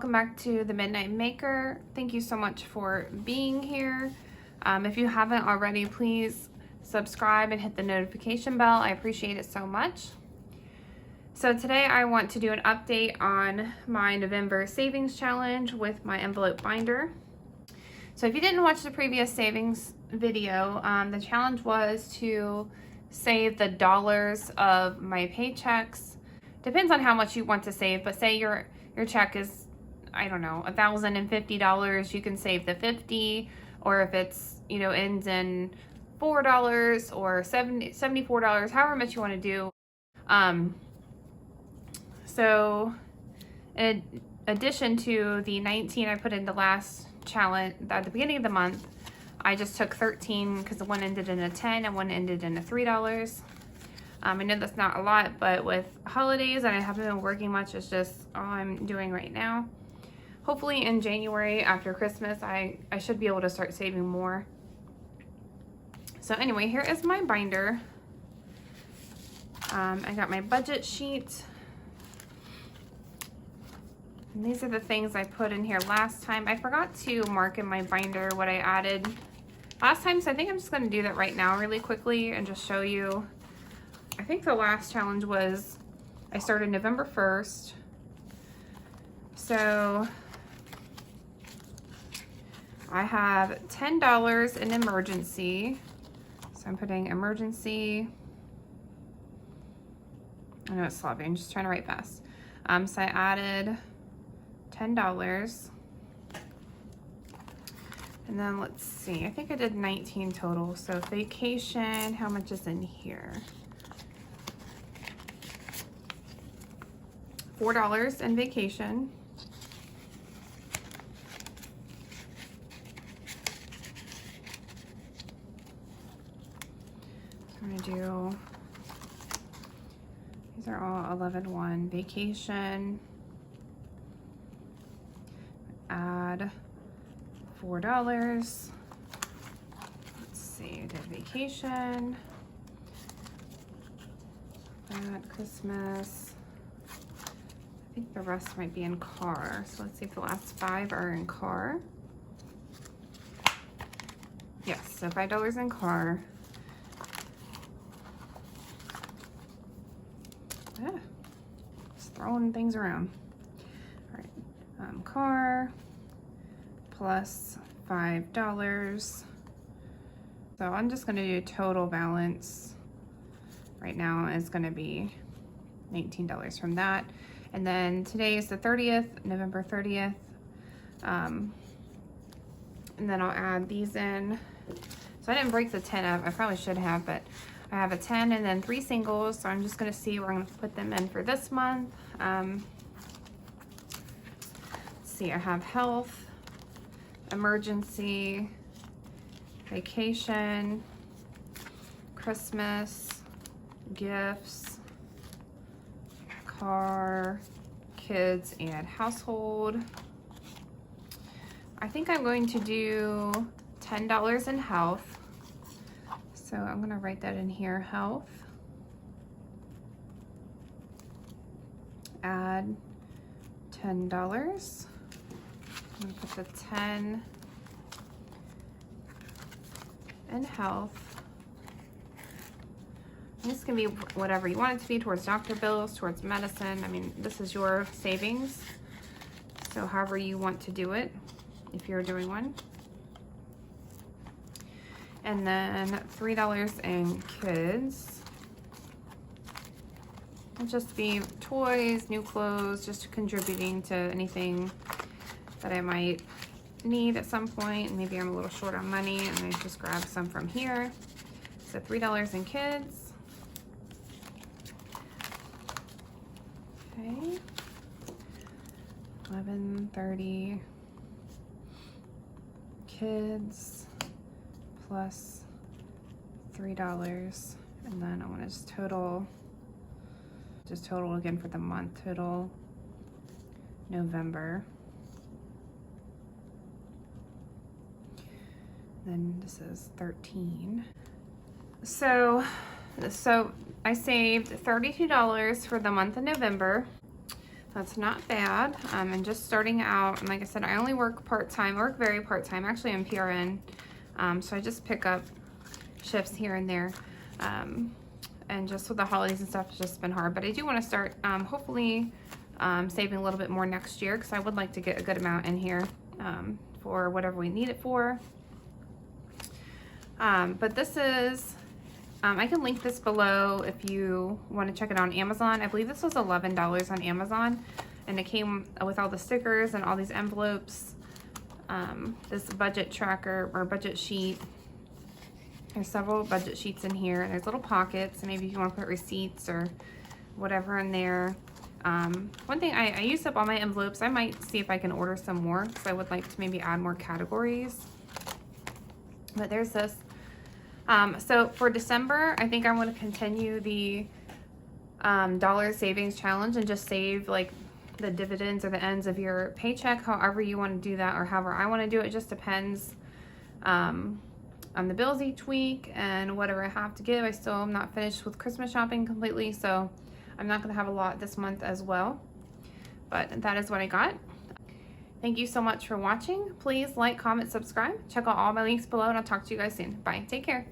welcome back to the Midnight Maker. Thank you so much for being here. If you haven't already, please subscribe and hit the notification bell. I appreciate it so much. So today I want to do an update on my November savings challenge with my envelope binder. So if you didn't watch the previous savings video, the challenge was to save the dollars of my paychecks. Depends on how much you want to save, but say your check is, I don't know, $1,050, you can save the $50, or if it's, you know, ends in $4 or $74, however much you want to do. So in addition to the 19 I put in the last challenge at the beginning of the month, I just took 13 because one ended in a 10 and one ended in a $3. I know that's not a lot, but with holidays and I haven't been working much, it's just all I'm doing right now. Hopefully in January after Christmas, I should be able to start saving more. So anyway, here is my binder. I got my budget sheet. And these are the things I put in here last time. I forgot to mark in my binder what I added last time, so I think I'm just gonna do that right now really quickly and just show you. I think the last challenge was, I started November 1st. So I have $10 in emergency. So I'm putting emergency. I know it's sloppy, I'm just trying to write fast. So I added $10. And then let's see, I think I did 19 total. So vacation, how much is in here? $4 in vacation. So I'm gonna do, these are all 11-1. Vacation, add $4. Let's see, I did vacation, that Christmas. I think the rest might be in car. So let's see if the last 5 are in car. Yes, so $5 in car. Just throwing things around. All right, car plus $5. So I'm just gonna do total balance right now is gonna be $19 from that. And then today is the 30th, November 30th. And then I'll add these in. So I didn't break the 10 up, I probably should have, but I have a 10 and then 3 singles. So I'm just gonna see where I'm gonna put them in for this month. Let's see, I have health, emergency, vacation, Christmas, gifts, car, kids, and household. I think I'm going to do $10 in health. So I'm gonna write that in here, health. Add $10. I'm gonna put the 10 in health. This can be whatever you want it to be, towards doctor bills, towards medicine. I mean, this is your savings. So however you want to do it, if you're doing one. And then $3 in kids. It'll just be toys, new clothes, just contributing to anything that I might need at some point. And maybe I'm a little short on money and I just grab some from here. So $3 in kids. Okay, 11:30 kids plus $3, and then I want to just total again for the month, total November. Then this is 13. So I saved $32 for the month of November. That's not bad. And just starting out, and like I said, I only work part-time, work very part-time. Actually, I'm PRN, so I just pick up shifts here and there. And just with the holidays and stuff, it's just been hard. But I do want to start, hopefully, saving a little bit more next year, because I would like to get a good amount in here for whatever we need it for. But this is, I can link this below if you want to check it on Amazon. I believe this was $11 on Amazon, and it came with all the stickers and all these envelopes, this budget tracker or budget sheet. There's several budget sheets in here, and there's little pockets, and maybe if you want to put receipts or whatever in there. One thing, I used up all my envelopes. I might see if I can order some more, because I would like to maybe add more categories. But there's this. So for December, I think I want to continue the dollar savings challenge and just save like the dividends or the ends of your paycheck, however you want to do that, or however I want to do it. It just depends on the bills each week and whatever I have to give. I still am not finished with Christmas shopping completely, so I'm not going to have a lot this month as well. But that is what I got. Thank you so much for watching. Please like, comment, subscribe. Check out all my links below, and I'll talk to you guys soon. Bye. Take care.